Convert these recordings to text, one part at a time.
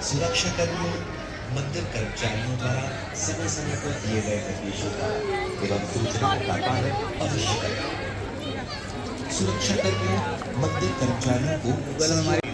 सुरक्षा कर्मियों, मंदिर कर्मचारियों द्वारा समय समय पर दिए गए निर्देशों का एवं सूचनाओं का पालन अवश्य करें। सुरक्षा कर्मियों, मंदिर कर्मचारियों को सहयोग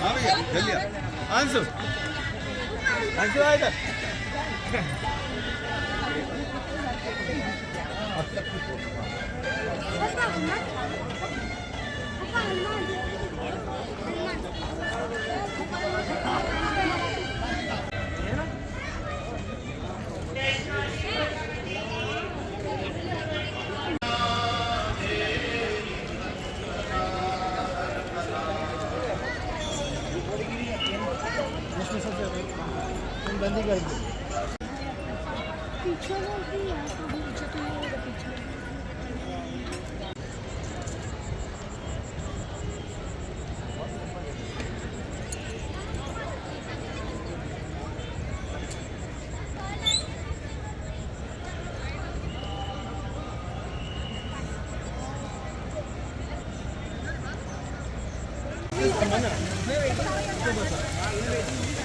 हाँ भैया जल्दी आंसू आंसू आया था बंदी कर दी पीछे बोलती है पीछे तो ये वाला पीछे नहीं